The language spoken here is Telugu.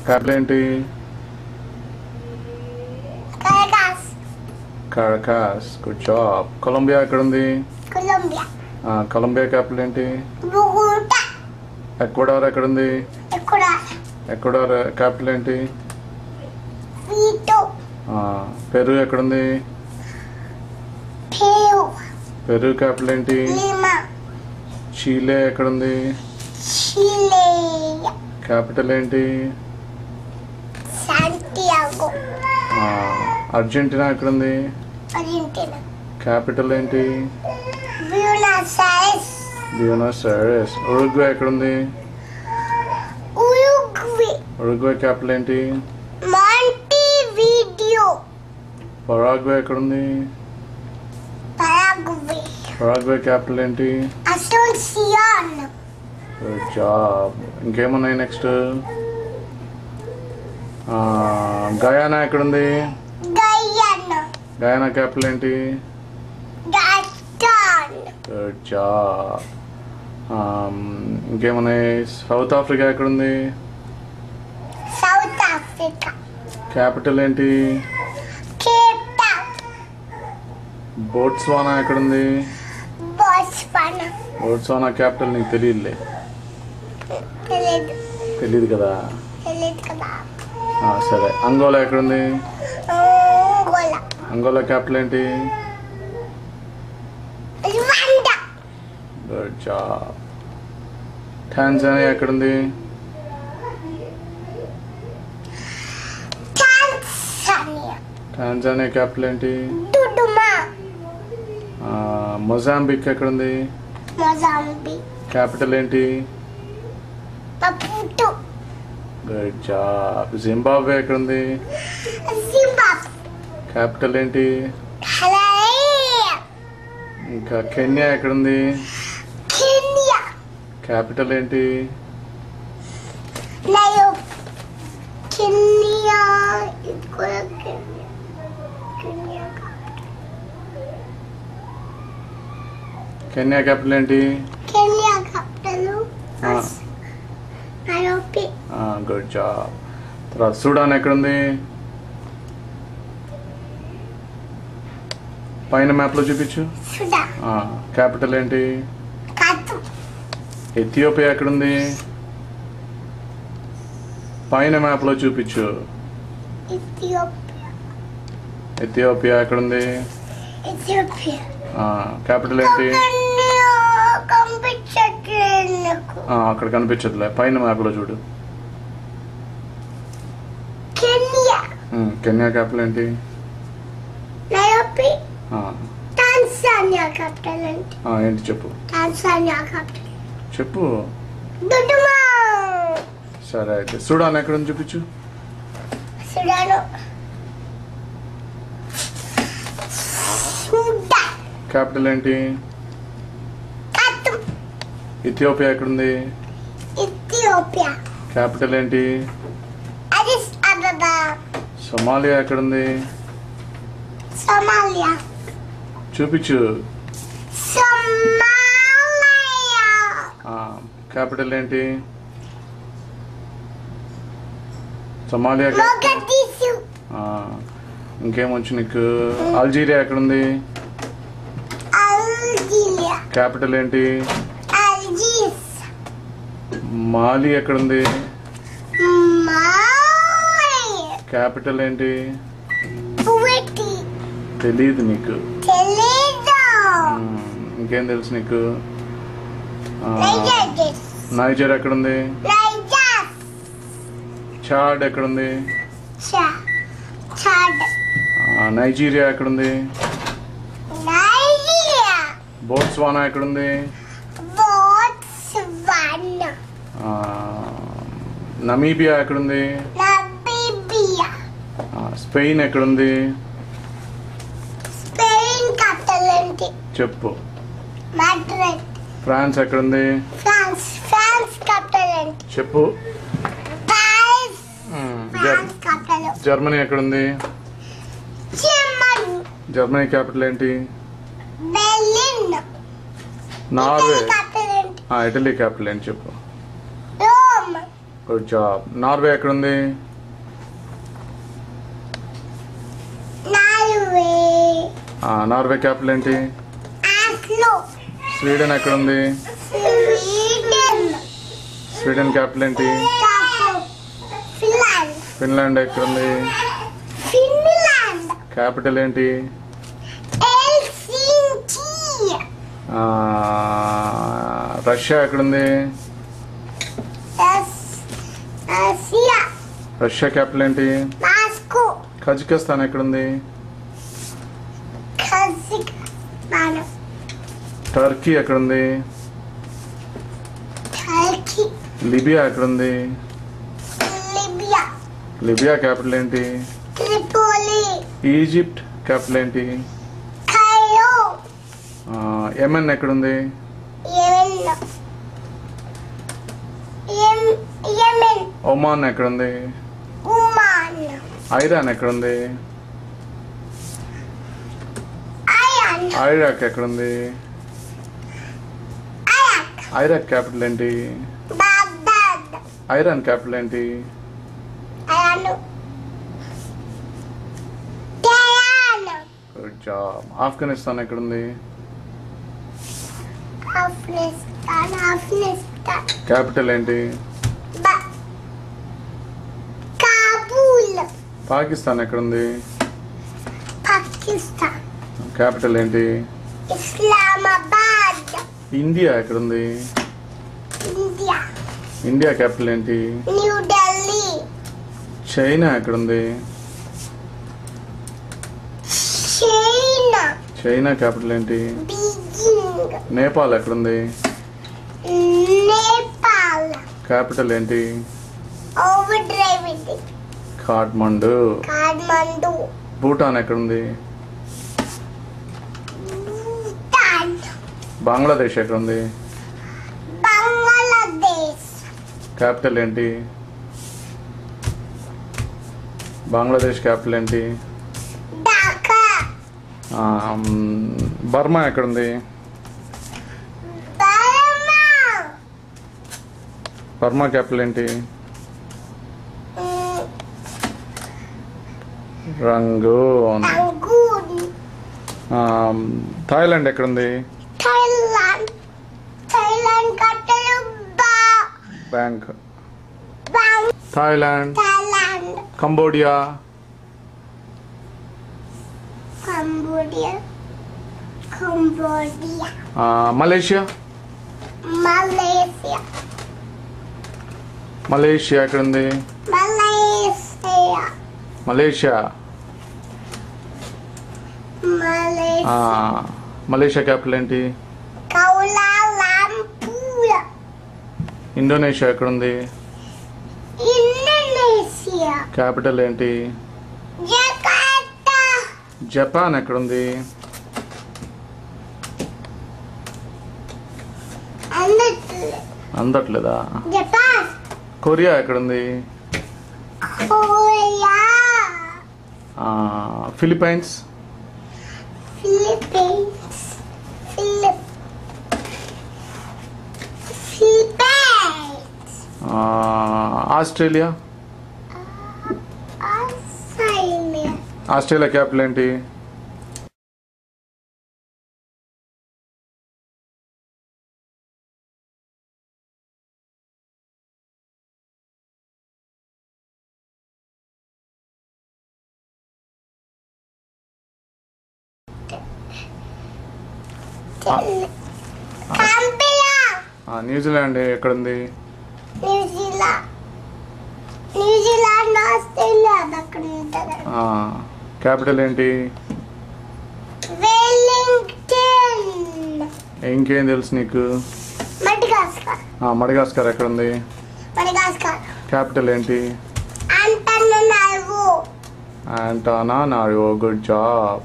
క్యాపిటల్ ఏంటి? Caracas. Good job. కొలంబియా ఎక్కడ ఉంది? కొలంబియా క్యాపిటల్ ఏంటి? ఎక్వడార్ ఎక్కడ ఉంది? ఎక్వడార్ క్యాపిటల్ ఏంటి? పెరు ఎక్కడ ఉంది? పెరు క్యాపిటల్ ఏంటి? చీలే ఎక్కడ ఉంది? క్యాపిటల్ ఏంటి? అర్జెంటీనా ఎక్కడ ఉంది? క్యాపిటల్ ఏంటి? బ్యూనస్ ఐరెస్. ఉరుగ్వే ఎక్కడ ఉంది? ఉరుగ్వే క్యాపిటల్ ఏంటి? పరాగ్వే ఎక్కడ ఉంది? పరాగ్వే క్యాపిటల్ ఏంటి? Good job. ఇంకేమున్నాయి నెక్స్ట్? గయానా ఎక్కడ ఉంది? గయానా క్యాపిటల్ ఏంటి? Good job. ఇంకేమున్నాయి? సౌత్ ఆఫ్రికా ఎక్కడ ఉంది? క్యాపిటల్ ఏంటి? బోట్స్వానా ఎక్కడ ఉంది? బోట్స్వానా క్యాపిటల్ నీకు తెలియదులే. తెలీదు కదా? సరే. అంగోలా ఎక్కడ ఉంది? అంగోలా క్యాపిటల్ ఏంటి? Good job. టాంజానియా ఎక్కడ ఉంది? టాంజానియా క్యాపిటల్ ఏంటి? మొజాంబిక్ ఎక్కడ ఉంది? క్యాపిటల్ ఏంటి? Good job. జింబాబ్వే ఎక్కడ ఉంది? క్యాపిటల్ ఏంటి? ఇంకా కెన్యా ఎక్కడ ఉంది? క్యాపిటల్ ఏంటి? కెన్యా క్యాపిటల్ ఏంటి? Good job. తర్వాత సూడాన్ ఎక్కడ ఉంది? పైన మ్యాప్ లో చూపించు. క్యాపిటల్ ఏంటి? ఎథియోపియా ఎక్కడ ఉంది? పైన మ్యాప్ లో చూపించు. ఎథియోపియా ఎక్కడ ఉంది? క్యాపిటల్ ఏంటి? అక్కడ కనిపించట్లే. పైన మ్యాప్ లో చూడు. కెన్యా క్యాపిటల్ ఏంటి? ఏంటి చెప్పు. చెప్పు. సరే అయితే సూడాన్ ఎక్కడ ఉంది చూపించు. క్యాపిటల్ ఏంటి? ఇథియోపియా ఎక్కడుంది? క్యాపిటల్ ఏంటి? సోమాలియా ఎక్కడుంది? చూపించు. క్యాపిటల్ ఏంటి? సోమాలియా. ఇంకేమొచ్చు నీకు? అల్జీరియా ఎక్కడుంది? క్యాపిటల్ ఏంటి? మాలి ఎక్కడుంది? క్యాపిటల్ ఏంటి? తెలీదు నీకు. ఇంకేం తెలుసు నీకు? నైజర్ ఎక్కడుంది? చాడ్ ఎక్కడుంది? నైజీరియా ఎక్కడుంది? బోట్స్వానా ఎక్కడుంది? నమీబియా ఎక్కడుంది? స్పెయిన్ ఎక్కడుంది? చెప్పు. ఫ్రాన్స్ ఎక్కడుంది? చెప్పు. జర్మనీ ఎక్కడుంది? జర్మనీ క్యాపిటల్ ఏంటి? నార్వే. ఇటలీ క్యాపిటల్ ఏంటి చెప్పు. Good job. నార్వే ఎక్కడుంది? నార్వే క్యాపిటల్ ఏంటి? స్వీడన్ ఎక్కడుంది? స్వీడన్ క్యాపిటల్ ఏంటి? ఫిన్లాండ్ ఎక్కడుంది? క్యాపిటల్ ఏంటి? రష్యా ఎక్కడుంది? రష్యా క్యాపిటల్ ఏంటి? కజకిస్తాన్ ఎక్కడుంది? టర్కీ ఎక్కడుంది? లిబియా ఎక్కడుంది? లిబియా క్యాపిటల్ ఏంటి? ఈజిప్ట్ క్యాపిటల్ ఏంటి? యెమెన్ ఎక్కడుంది? ఒమాన్ ఎక్కడుంది? ఐరాన్ ఎక్కడుంది? ఐరాక్ ఎక్కడుంది? ఐరాక్ క్యాపిటల్ ఏంటి? ఐరాన్ క్యాపిటల్ ఏంటి? Good job. ఆఫ్ఘనిస్తాన్ ఎక్కడుంది? క్యాపిటల్ ఏంటి? పాకిస్తాన్ ఎక్కడుంది? క్యాపిటల్ ఏంటి? ఇస్లామాబాద్. ఇండియా ఎక్కడుంది? ఇండియా క్యాపిటల్ ఏంటి? న్యూ ఢిల్లీ. చైనా ఎక్కడుంది? చైనా క్యాపిటల్ ఏంటి? బీజింగ్. నేపాల్ ఎక్కడుంది? నేపాల్. క్యాపిటల్ ఏంటి? Over drive. కాఠ్మండు. కాఠ్మండు. భూటాన్ ఎక్కడుంది? భూటాన్. బంగ్లాదేశ్ ఎక్కడుంది? బంగ్లాదేశ్. క్యాపిటల్ ఏంటి? బంగ్లాదేశ్ క్యాపిటల్ ఏంటి? ఢాకా. బర్మా ఎక్కడుంది? బర్మా. బర్మా క్యాపిటల్ ఏంటి? రంగూన్. థాయిలాండ్ ఎక్కడుంది? Thailand. Thailand capital Bangkok. Thailand. Thailand. Cambodia. Cambodia. Cambodia. Malaysia. Malaysia. Malaysia ఎక్కడుంది? Malaysia. Malaysia. Malaysia. Malaysia capital ఏంటి? కౌలాలంపూర్. ఇండోనేషియా ఎక్కడుంది? ఇండోనేషియా. క్యాపిటల్ ఏంటి? జకార్తా. జపాన్ ఎక్కడుంది? అందట్లేదా? జపాన్. కొరియా ఎక్కడుంది? Korea. Philippines. Philippines. Australia. Australia capital ఏంటి? న్యూజిలాండ్ ఎక్కడుంది? న్యూజిలాండ్ ఆస్ట్రేలియా అక్కడ ఉంటుంది. క్యాపిటల్ ఏంటి? వెల్లింగ్టన్. ఇంకేం తెలుసు నీకు? మడగాస్కర్. మడగాస్కర్ ఎక్కడుంది? మడగాస్కర్. క్యాపిటల్ ఏంటి? ఆంటానారియో. ఆంటానారియో. Good job.